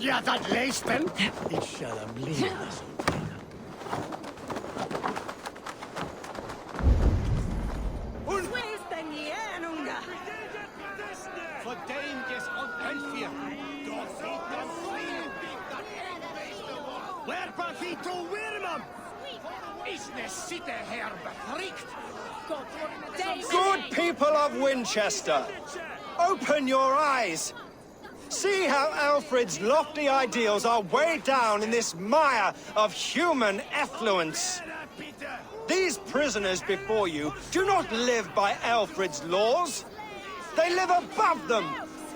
ja dat leisten? Ich shall am leben lassen. Und wo ist denn die Ernunga? Verdenkt und Elfir. Dort sieht das Where Pafito Wirmam? Is ne sitte her befrikt? Good people of Winchester, open your eyes. See how Alfred's lofty ideals are weighed down in this mire of human effluence. These prisoners before you do not live by Alfred's laws. They live above them.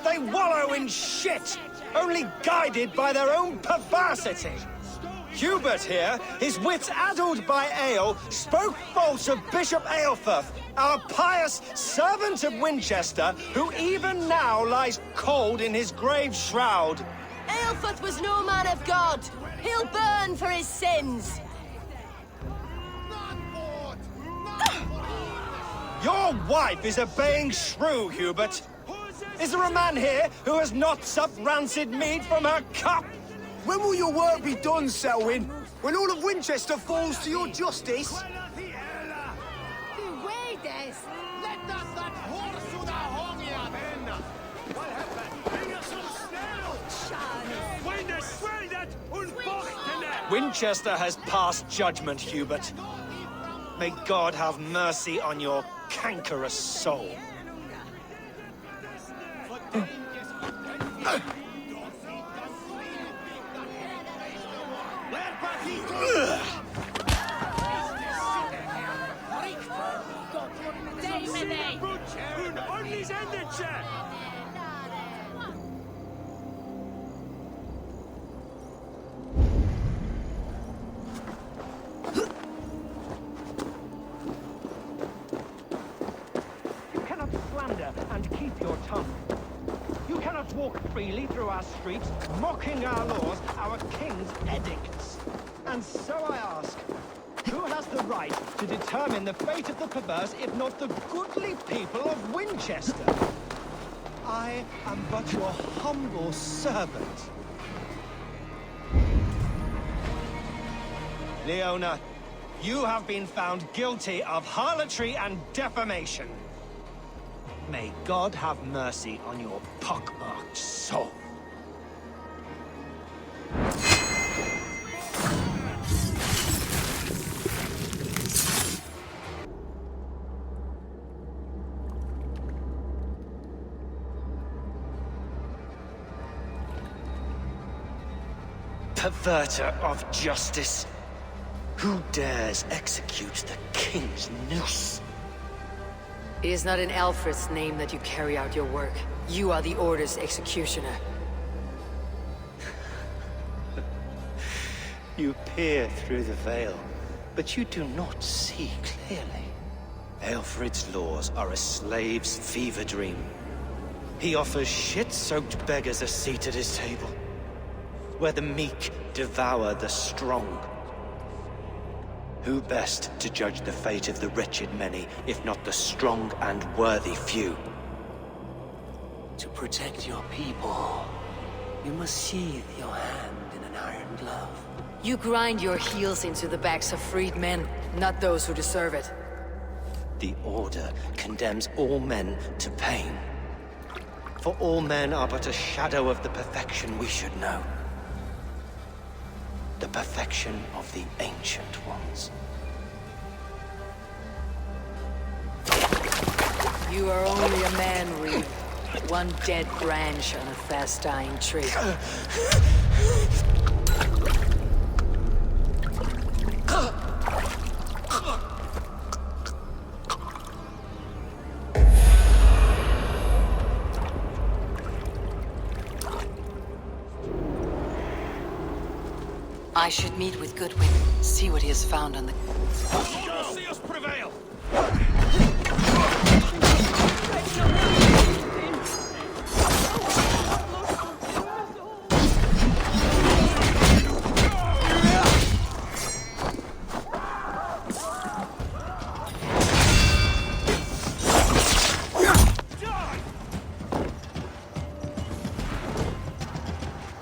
They wallow in shit, only guided by their own perversity. Hubert here, his wits addled by ale, spoke false of Bishop Aelfirth, our pious servant of Winchester, who even now lies cold in his grave shroud. Aelfirth was no man of God. He'll burn for his sins. Your wife is a baying shrew, Hubert. Is there a man here who has not supped rancid mead from her cup? When will your work be done, Selwyn? When all of Winchester falls to your justice? Winchester has passed judgment, Hubert. May God have mercy on your cankerous soul. You cannot slander and keep your tongue. You cannot walk freely through our streets, mocking our laws, our king's edicts. And so I ask, who has the right to determine the fate of the perverse, if not the goodly people of Winchester? I am but your humble servant. Leona, you have been found guilty of harlotry and defamation. May God have mercy on your pockmarked soul. Perverter of justice. Who dares execute the king's noose? It is not in Alfred's name that you carry out your work. You are the Order's executioner. You peer through the veil, but you do not see clearly. Alfred's laws are a slave's fever dream. He offers shit-soaked beggars a seat at his table, where the meek devour the strong. Who best to judge the fate of the wretched many, if not the strong and worthy few? To protect your people, you must sheathe your hand in an iron glove. You grind your heels into the backs of freed men, not those who deserve it. The Order condemns all men to pain. For all men are but a shadow of the perfection we should know. The perfection of the Ancient Ones. You are only a man, Reed. One dead branch on a fast-dying tree. I should meet with Goodwin, see what he has found on the... See us prevail!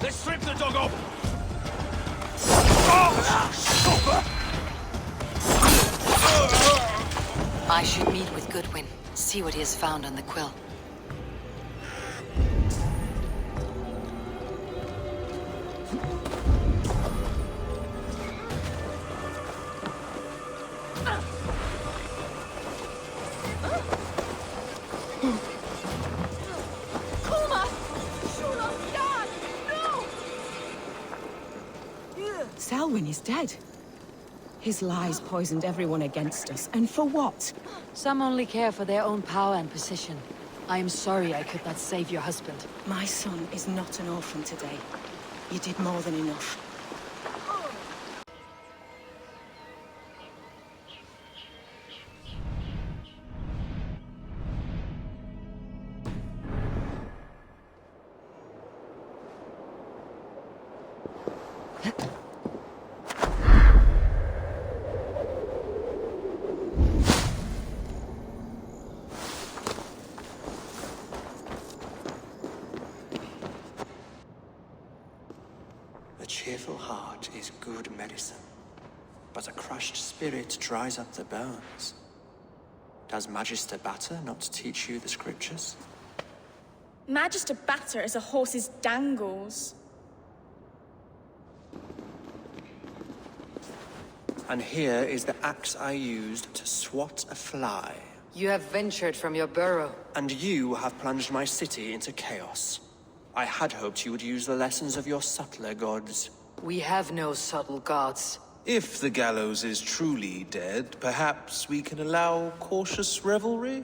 Let's strip the I should meet with Goodwin, see what he has found on the quill. Selwyn is dead. His lies poisoned everyone against us, and for what? Some only care for their own power and position. I am sorry I could not save your husband. My son is not an orphan today. You did more than enough. A cheerful heart is good medicine, but a crushed spirit dries up the bones. Does Magister Batter not teach you the scriptures? Magister Batter is a horse's dangles. And here is the axe I used to swat a fly. You have ventured from your burrow. And you have plunged my city into chaos. I had hoped you would use the lessons of your subtler gods. We have no subtle gods. If the gallows is truly dead, perhaps we can allow cautious revelry?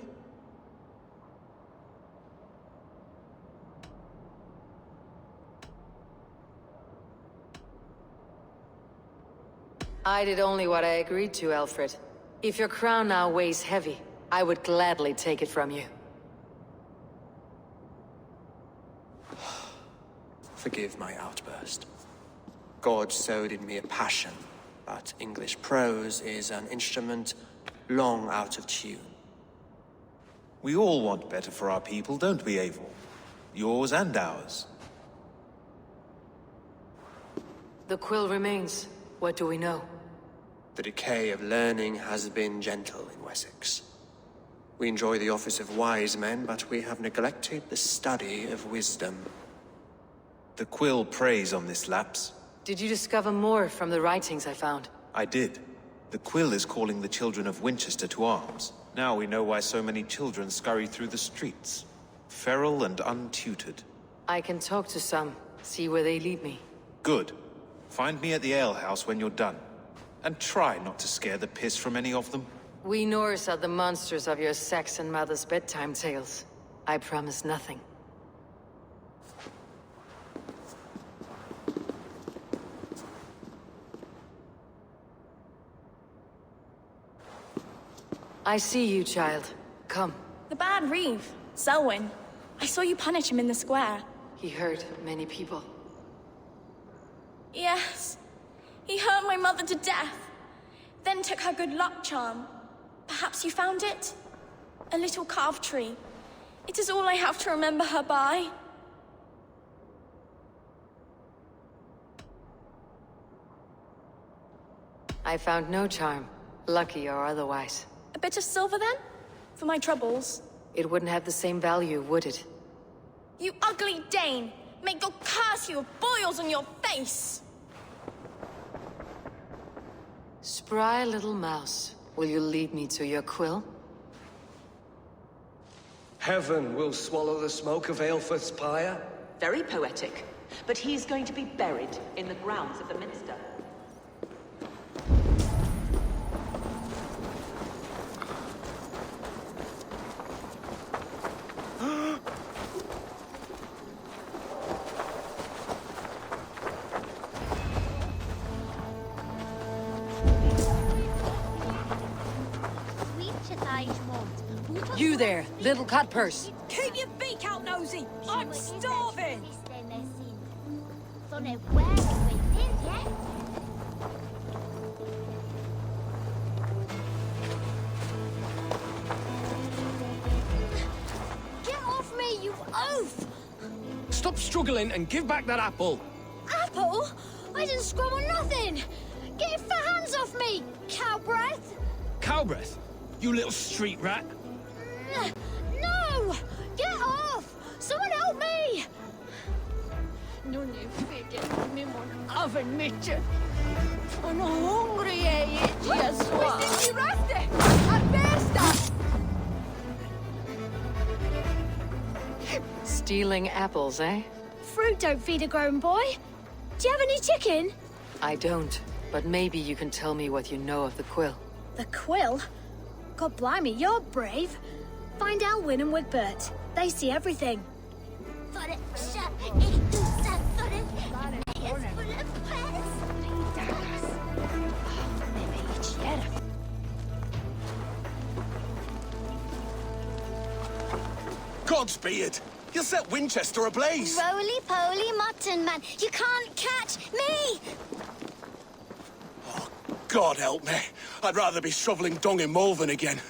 I did only what I agreed to, Alfred. If your crown now weighs heavy, I would gladly take it from you. Forgive my outburst. God sowed in me a passion, but English prose is an instrument long out of tune. We all want better for our people, don't we, Eivor? Yours and ours. The quill remains. What do we know? The decay of learning has been gentle in Wessex. We enjoy the office of wise men, but we have neglected the study of wisdom. The quill preys on this lapse. Did you discover more from the writings I found? I did. The quill is calling the children of Winchester to arms. Now we know why so many children scurry through the streets. Feral and untutored. I can talk to some, see where they lead me. Good. Find me at the alehouse when you're done. And try not to scare the piss from any of them. We Norse are the monsters of your Saxon mother's bedtime tales. I promise nothing. I see you, child. Come. The bad Reeve, Selwyn. I saw you punish him in the square. He hurt many people. Yes. He hurt my mother to death. Then took her good luck charm. Perhaps you found it? A little carved tree. It is all I have to remember her by. I found no charm, lucky or otherwise. A bit of silver then? For my troubles. It wouldn't have the same value, would it? You ugly Dane! May God curse you with boils on your face! Spry little mouse, will you lead me to your quill? Heaven will swallow the smoke of Aelfrith's pyre. Very poetic. But he's going to be buried in the grounds of the Minster. You there, little cutpurse. Keep your beak out, nosy! I'm starving! Get off me, you oaf! Stop struggling and give back that apple. Apple? I didn't scrub on nothing! Get your fat hands off me, cow breath! Cow breath? you little street rat. No! Get off! Someone help me! No nie wiedzieć, mimo oven mycie. I'm hungry, yes. Stealing apples, eh? Fruit don't feed a grown boy. Do you have any chicken? I don't, but maybe you can tell me what you know of the quill. The quill? God blimey, you're brave. Find Elwyn and Wigbert. They see everything. Godspeed! You'll set Winchester ablaze! Roly-poly mutton man, you can't catch me! Oh, God help me. I'd rather be shoveling dung in Malvern again.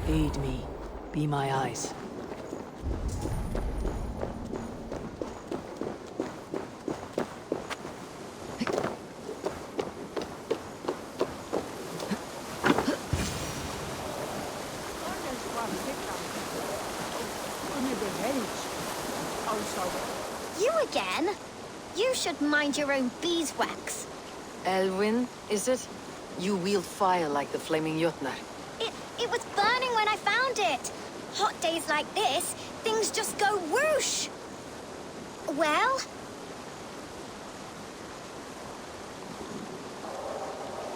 Aid me. Be my eyes. You again? You should mind your own beeswax. Elwyn, is it? You wield fire like the flaming Jotnar. It was burning when I found it. Hot days like this, things just go whoosh. Well?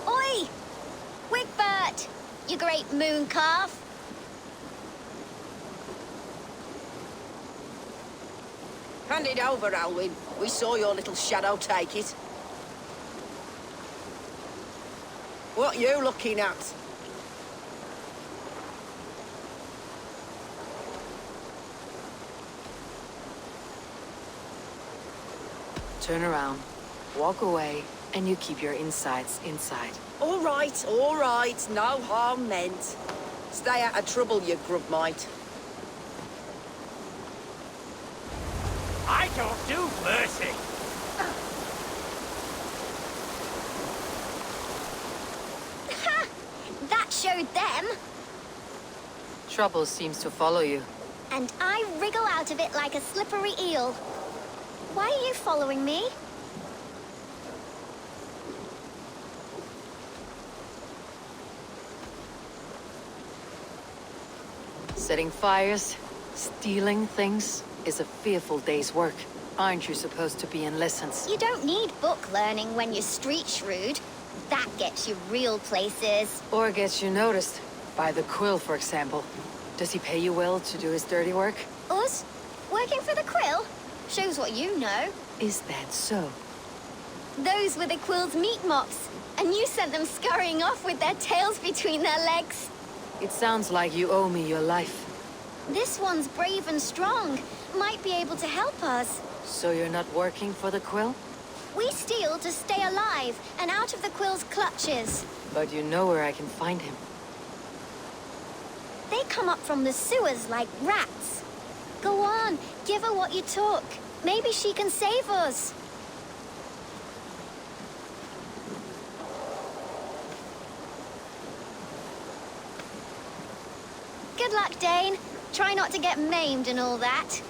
Oi! Wigbert! You great moon calf. Hand it over, Alwyn. We saw your little shadow take it. What you looking at? Turn around, walk away, and you keep your insides inside. All right, no harm meant. Stay out of trouble, you grub mite. I don't do mercy. Ha! That showed them. Trouble seems to follow you. And I wriggle out of it like a slippery eel. Why are you following me? Setting fires, stealing things is a fearful day's work. Aren't you supposed to be in lessons? You don't need book learning when you're street shrewd. That gets you real places. Or gets you noticed. By the Quill, for example. Does he pay you well to do his dirty work? Us? Working for the Quill? Shows what you know. Is that so? Those were the Quill's meat mops, and you sent them scurrying off with their tails between their legs. It sounds like you owe me your life. This one's brave and strong. Might be able to help us. So you're not working for the Quill? We steal to stay alive and out of the Quill's clutches. But you know where I can find him. They come up from the sewers like rats. Go on, give her what you took. Maybe she can save us. Good luck, Dane. Try not to get maimed and all that.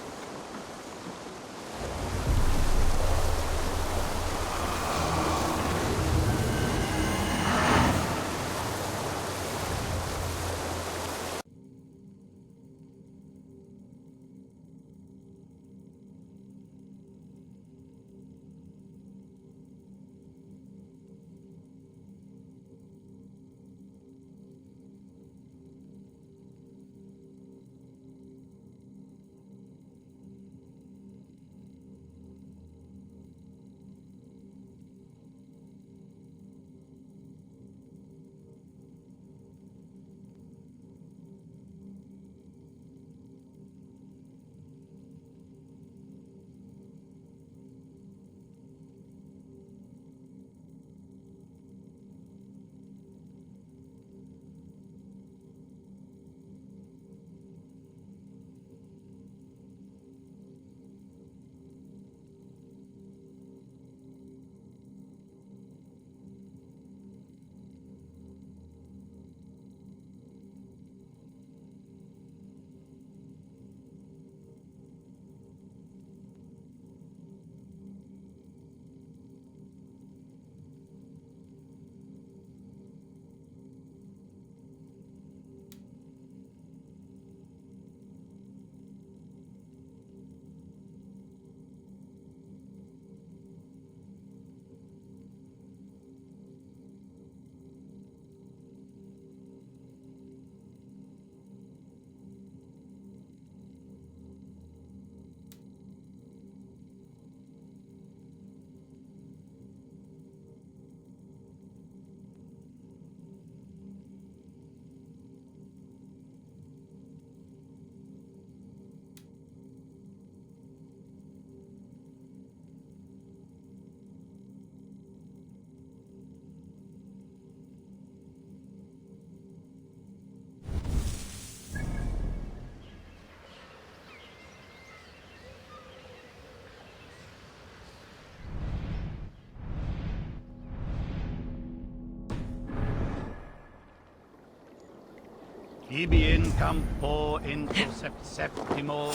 Ibi in campo intercept septimo,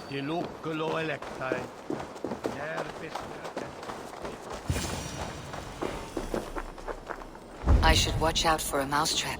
diluculo electae, nervis. I should watch out for a mousetrap.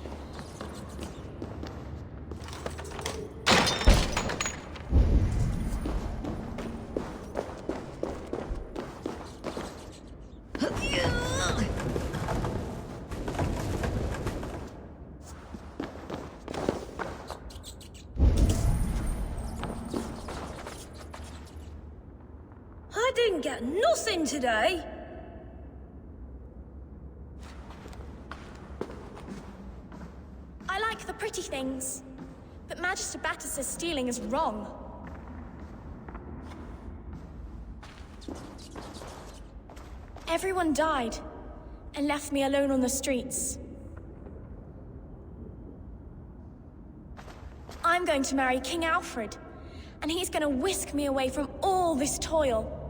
I didn't get nothing today. I like the pretty things, but Magister Batter says stealing is wrong. Everyone died and left me alone on the streets. I'm going to marry King Alfred, and he's going to whisk me away from all this toil.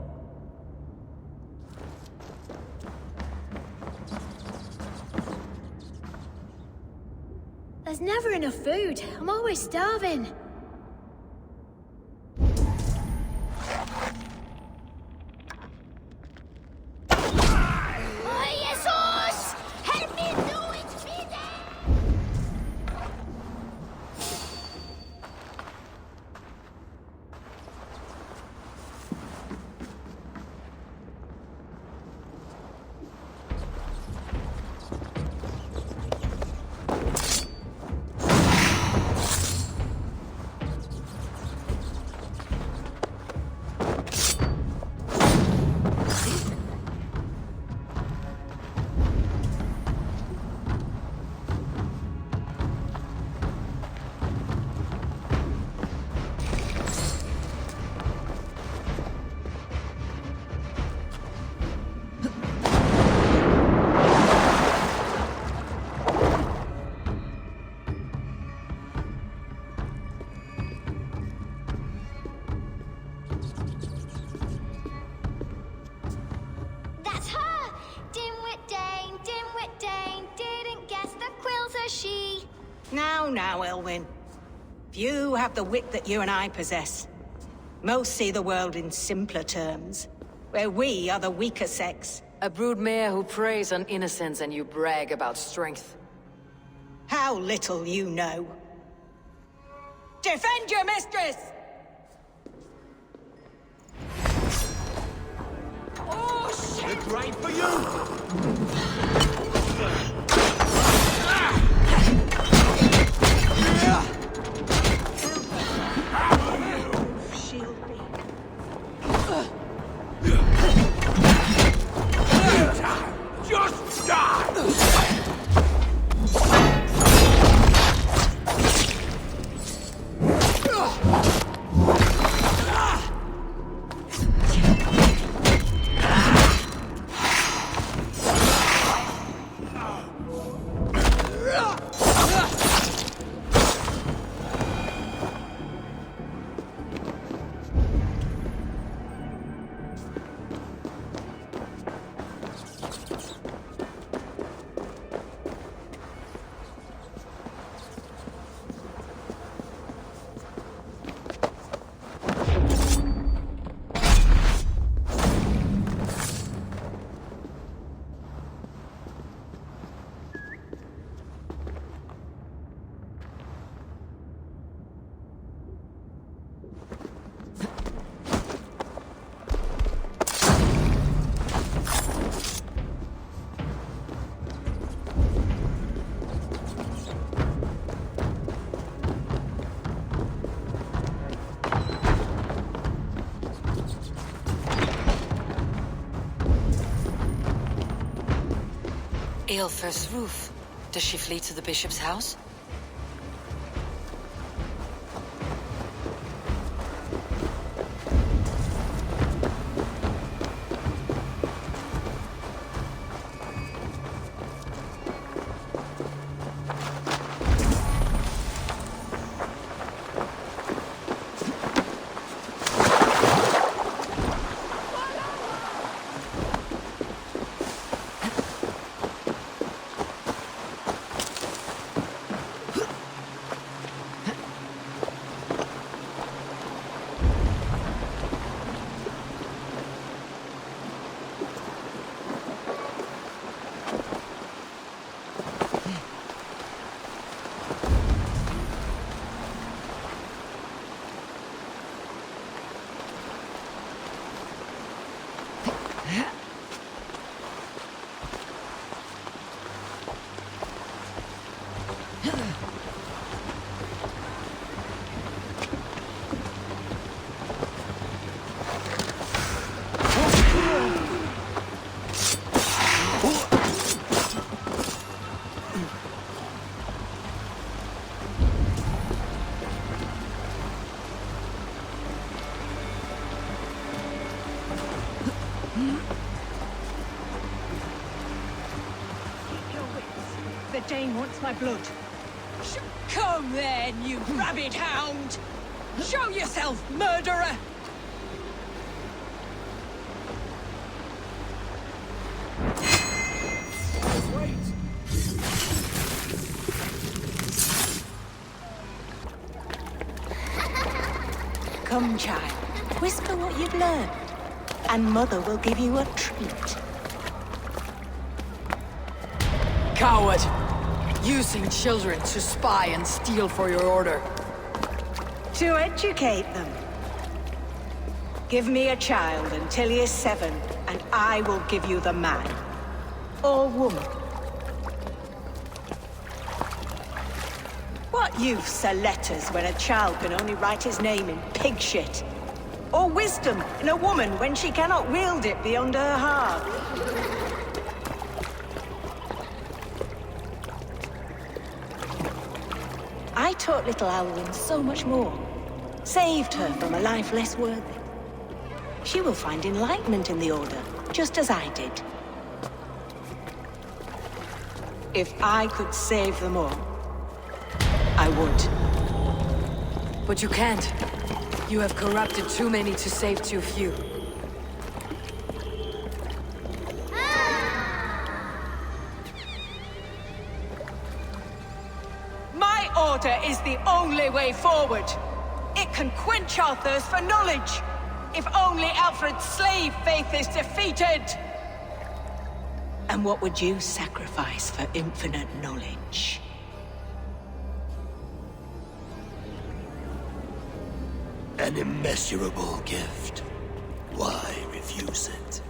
There's never enough food. I'm always starving. Jesus! Help me do it, Peter! That's her! Dimwit Dane, didn't guess the quill's a she. Now, Elwyn. Few have the wit that you and I possess. Most see the world in simpler terms, where we are the weaker sex. A broodmare who preys on innocence and you brag about strength. How little you know. Defend your mistress! Oh, shit! It's right for you! Just die! Eilfir's roof. Does she flee to the bishop's house? Wayne wants my blood. Come then, you rabid hound! Show yourself, murderer! Come, child. Whisper what you've learned, and Mother will give you a treat. Coward! Using children to spy and steal for your order. To educate them. Give me a child until he is 7, and I will give you the man. Or woman. What use are letters when a child can only write his name in pig shit? Or wisdom in a woman when she cannot wield it beyond her heart? I taught little Alwyn so much more. Saved her from a life less worthy. She will find enlightenment in the Order, just as I did. If I could save them all, I would. But you can't. You have corrupted too many to save too few. My order is the only way forward. It can quench our thirst for knowledge. If only Alfred's slave faith is defeated. And what would you sacrifice for infinite knowledge? An immeasurable gift. Why refuse it?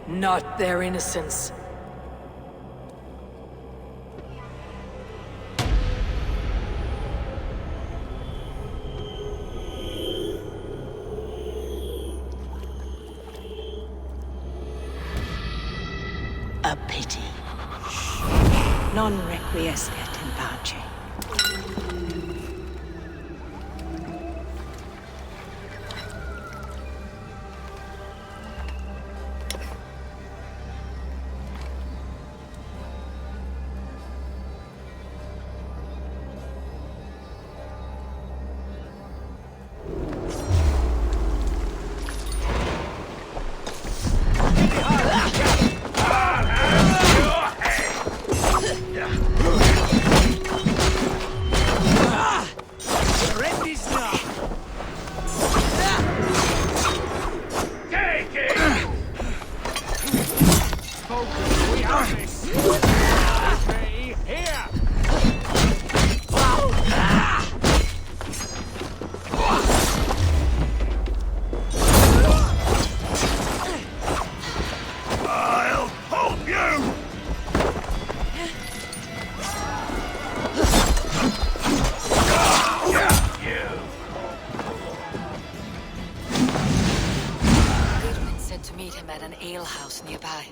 Not their innocence. A pity. Non requiescat in pace. To meet him at an alehouse nearby.